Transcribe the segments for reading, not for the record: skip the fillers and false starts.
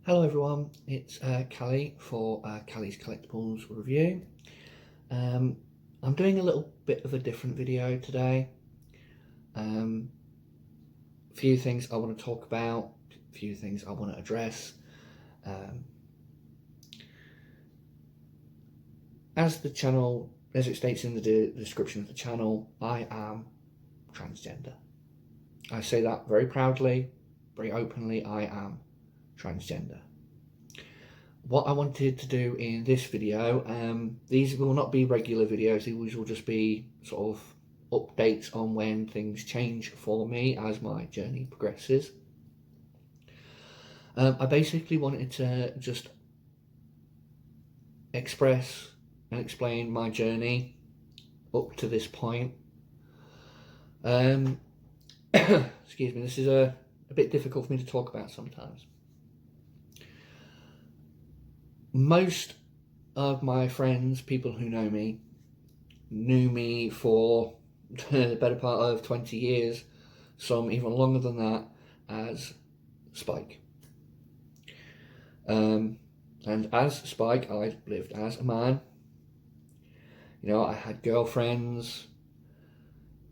Hello everyone, it's Callie for Callie's Collectibles Review. I'm doing a little bit of a different video today. A few things I want to talk about, a few things I want to address. As it states in the description of the channel, I am transgender. I say that very proudly, very openly. I am transgender. What I wanted to do in this video, these will not be regular videos, these will just be sort of updates on when things change for me as my journey progresses. I basically wanted to just express and explain my journey up to this point. Excuse me, this is a bit difficult for me to talk about sometimes. Most of my friends, people who know me, knew me for the better part of 20 years, some even longer than that, as Spike. And as Spike, I lived as a man. You know, I had girlfriends,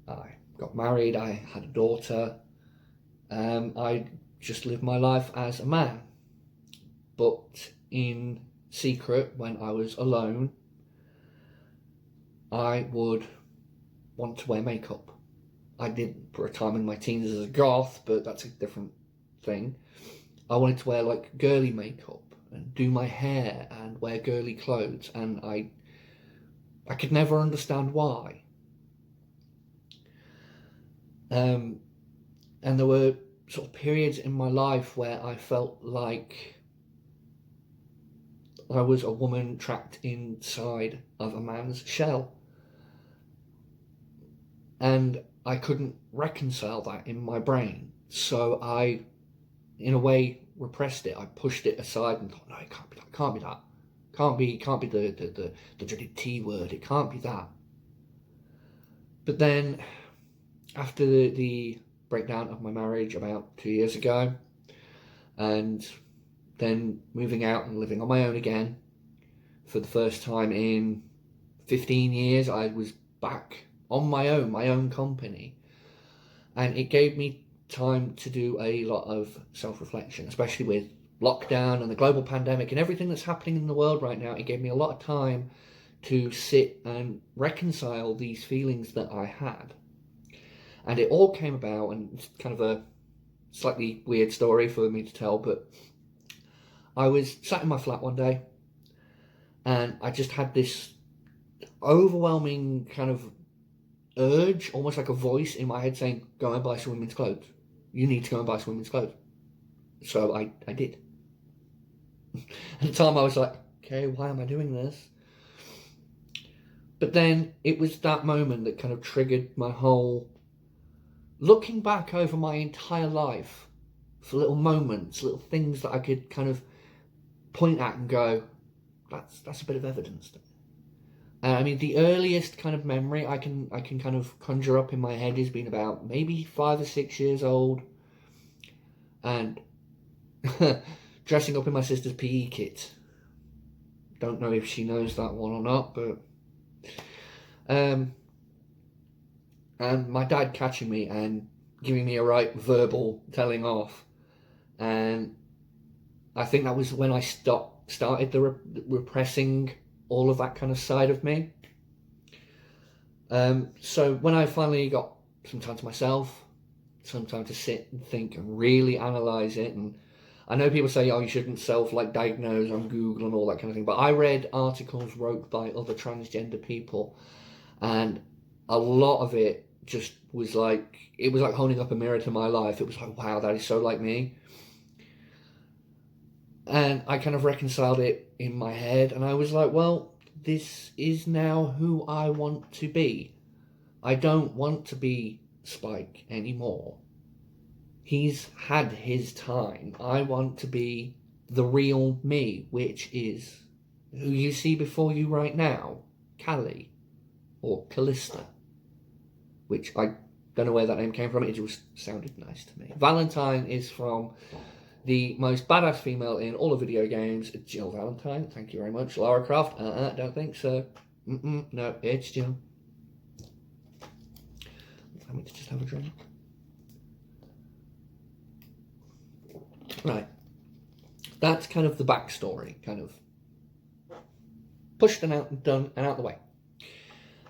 I got married, I had a daughter. I just lived my life as a man. But in secret, when I was alone, I would want to wear makeup. I did for a time in my teens as a goth, but that's a different thing. I wanted to wear like girly makeup and do my hair and wear girly clothes, and I could never understand why. And there were sort of periods in my life where I felt like I was a woman trapped inside of a man's shell. And I couldn't reconcile that in my brain. So I, in a way, repressed it. I pushed it aside and thought, no, it can't be that, can't be that. Can't be the dreaded T word, it can't be that. But then, after the breakdown of my marriage about 2 years ago, and then moving out and living on my own again for the first time in 15 years, I was back on my own company, and it gave me time to do a lot of self-reflection, especially with lockdown and the global pandemic and everything that's happening in the world right now. It gave me a lot of time to sit and reconcile these feelings that I had, and it all came about, and it's kind of a slightly weird story for me to tell, but I was sat in my flat one day and I just had this overwhelming kind of urge, almost like a voice in my head saying, go and buy some women's clothes. You need to go and buy some women's clothes. So I did. At the time I was like, okay, why am I doing this? But then it was that moment that kind of triggered my whole, looking back over my entire life for little moments, little things that I could kind of point at and go, that's a bit of evidence. I mean, the earliest kind of memory I can kind of conjure up in my head has been about maybe 5 or 6 years old, and dressing up in my sister's PE kit. Don't know if she knows that one or not, but and my dad catching me and giving me a right verbal telling off, and I think that was when I started the repressing all of that kind of side of me. So when I finally got some time to myself, some time to sit and think and really analyse it, and I know people say, oh, you shouldn't diagnose on Google and all that kind of thing, but I read articles wrote by other transgender people, and a lot of it just was like, it was like holding up a mirror to my life. It was like, wow, that is so like me. And I kind of reconciled it in my head, and I was like, well, this is now who I want to be. I don't want to be Spike anymore. He's had his time. I want to be the real me, which is who you see before you right now, Callie, or Calista, which I don't know where that name came from. It just sounded nice to me. Valentine is from the most badass female in all of video games, Jill Valentine. Thank you very much. Lara Croft, don't think so. No, it's Jill. Let me just have a drink. Right. That's kind of the backstory, kind of pushed and out and done and out the way.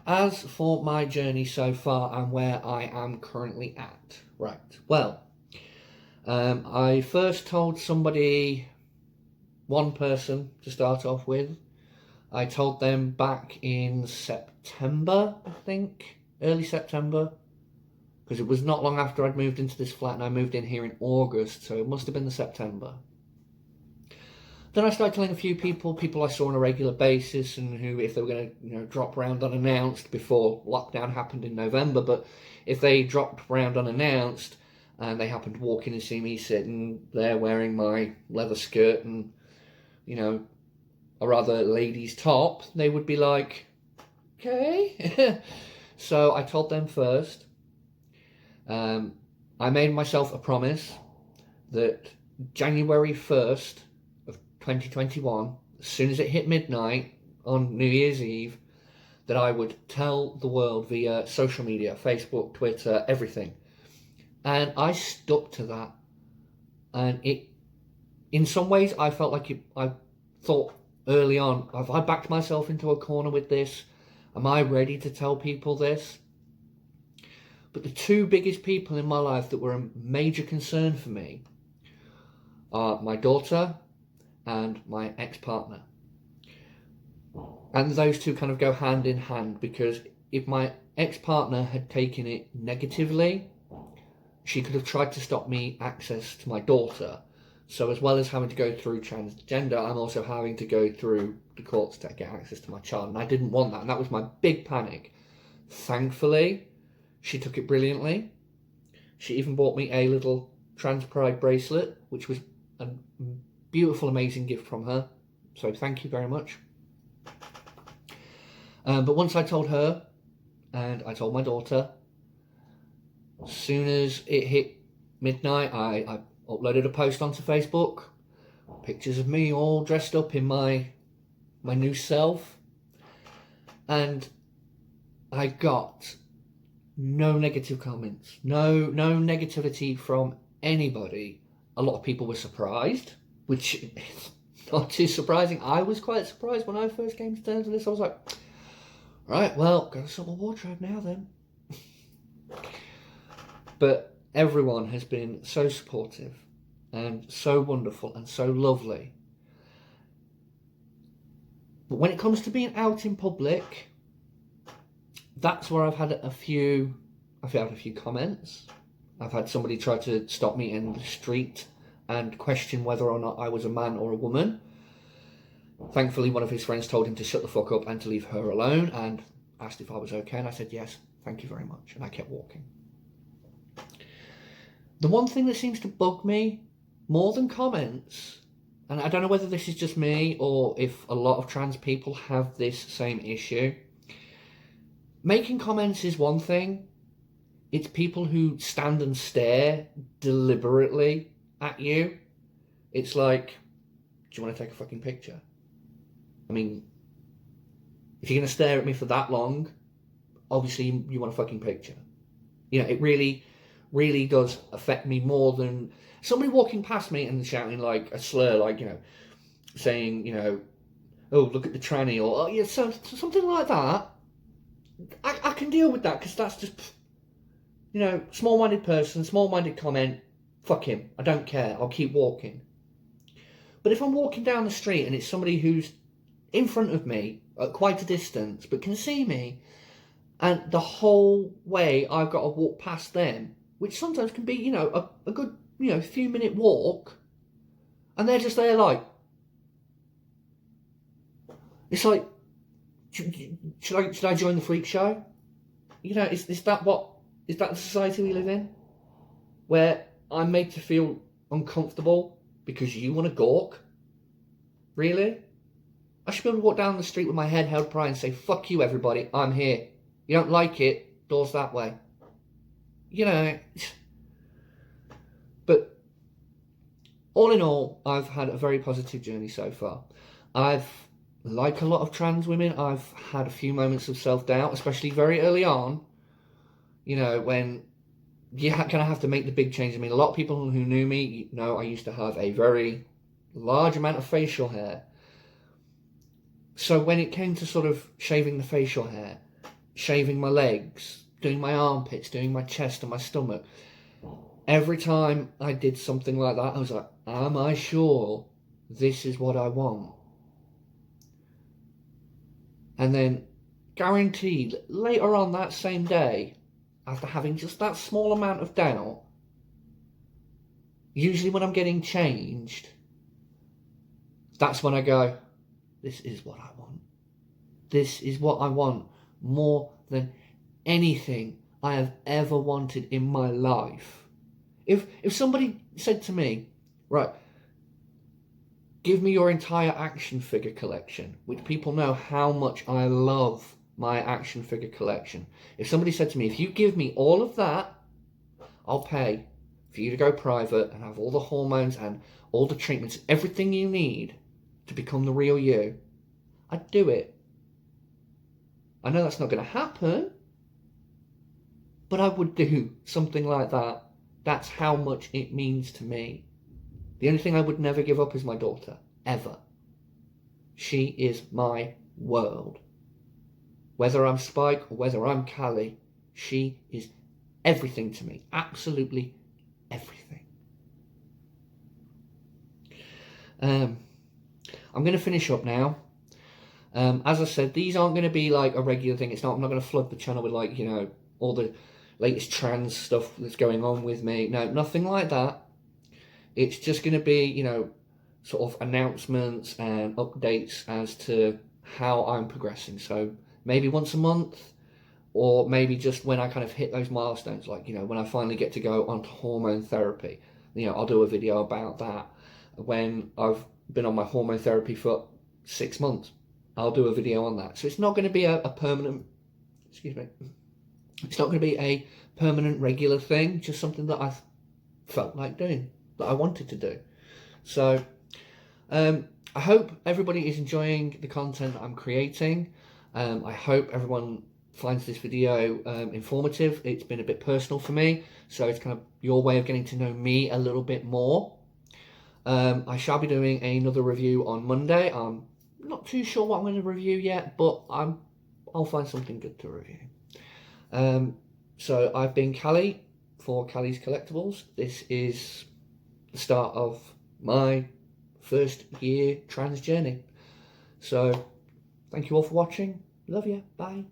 As for my journey so far and where I am currently at, right, well, I first told somebody, one person to start off with. I told them back in September, I think, early September, because it was not long after I'd moved into this flat, and I moved in here in August, so it must have been the September. Then I started telling a few people I saw on a regular basis, and who, if they were going to, drop round unannounced before lockdown happened in November, but if they dropped round unannounced and they happened to walk in and see me sitting there wearing my leather skirt and, a rather lady's top, they would be like, okay. So I told them first. I made myself a promise that January 1st of 2021, as soon as it hit midnight on New Year's Eve, that I would tell the world via social media, Facebook, Twitter, everything. And I stuck to that. And in some ways, I felt like I thought early on, have I backed myself into a corner with this? Am I ready to tell people this? But the two biggest people in my life that were a major concern for me are my daughter and my ex-partner. And those two kind of go hand in hand, because if my ex-partner had taken it negatively, she could have tried to stop me access to my daughter. So as well as having to go through transgender, I'm also having to go through the courts to get access to my child. And I didn't want that. And that was my big panic. Thankfully, she took it brilliantly. She even bought me a little trans pride bracelet, which was a beautiful, amazing gift from her. So thank you very much. But once I told her, and I told my daughter, as soon as it hit midnight, I uploaded a post onto Facebook, pictures of me all dressed up in my new self, and I got no negative comments, no negativity from anybody. A lot of people were surprised, which is not too surprising. I was quite surprised when I first came to terms with this. I was like, right, well, gotta sort my wardrobe now then. But everyone has been so supportive and so wonderful and so lovely. But when it comes to being out in public, that's where I've had a few comments. I've had somebody try to stop me in the street and question whether or not I was a man or a woman. Thankfully, one of his friends told him to shut the fuck up and to leave her alone, and asked if I was okay, and I said yes, thank you very much, and I kept walking. The one thing that seems to bug me more than comments, and I don't know whether this is just me or if a lot of trans people have this same issue, making comments is one thing. It's people who stand and stare deliberately at you. It's like, do you want to take a fucking picture? I mean, if you're going to stare at me for that long, obviously you want a fucking picture. It really does affect me more than somebody walking past me and shouting like a slur, like, saying, oh, look at the tranny, or, oh, yeah, something like that. I can deal with that, because that's just, small-minded person, small-minded comment, fuck him, I don't care, I'll keep walking. But if I'm walking down the street and it's somebody who's in front of me at quite a distance but can see me, and the whole way I've got to walk past them, which sometimes can be, a good, few minute walk, and they're just there like, it's like, should I join the freak show? Is that the society we live in? Where I'm made to feel uncomfortable because you want to gawk? Really? I should be able to walk down the street with my head held high and say, fuck you everybody, I'm here. You don't like it, doors that way. But all in all, I've had a very positive journey so far. I've, like a lot of trans women, I've had a few moments of self-doubt, especially very early on, you know, when you're going to have to make the big change. I mean, a lot of people who knew me know I used to have a very large amount of facial hair. So when it came to sort of shaving the facial hair, shaving my legs, doing my armpits, doing my chest and my stomach, every time I did something like that, I was like, am I sure this is what I want? And then, guaranteed, later on that same day, after having just that small amount of doubt, usually when I'm getting changed, that's when I go, this is what I want. This is what I want more than anything I have ever wanted in my life. If somebody said to me, right, give me your entire action figure collection, which people know how much I love my action figure collection. If somebody said to me, if you give me all of that, I'll pay for you to go private and have all the hormones and all the treatments, everything you need to become the real you, I'd do it. I know that's not going to happen, but I would do something like that. That's how much it means to me. The only thing I would never give up is my daughter, ever. She is my world. Whether I'm Spike or whether I'm Callie, she is everything to me. Absolutely everything. I'm going to finish up now. As I said, these aren't going to be like a regular thing. I'm not going to flood the channel with, like, you know, all the latest trans stuff that's going on with me. No, nothing like that. It's just going to be, you know, sort of announcements and updates as to how I'm progressing. So maybe once a month, or maybe just when I kind of hit those milestones, like, you know, when I finally get to go onto hormone therapy, you know, I'll do a video about that. When I've been on my hormone therapy for 6 months, I'll do a video on that. So it's not going to be a permanent, excuse me, it's not going to be a permanent regular thing, just something that I've felt like doing, that I wanted to do. So I hope everybody is enjoying the content I'm creating. I hope everyone finds this video informative. It's been a bit personal for me, so it's kind of your way of getting to know me a little bit more. I shall be doing another review on Monday. I'm not too sure what I'm going to review yet, but I'll find something good to review. So I've been Callie for Callie's Collectibles. This is the start of my first year trans journey. So thank you all for watching. Love you. Bye.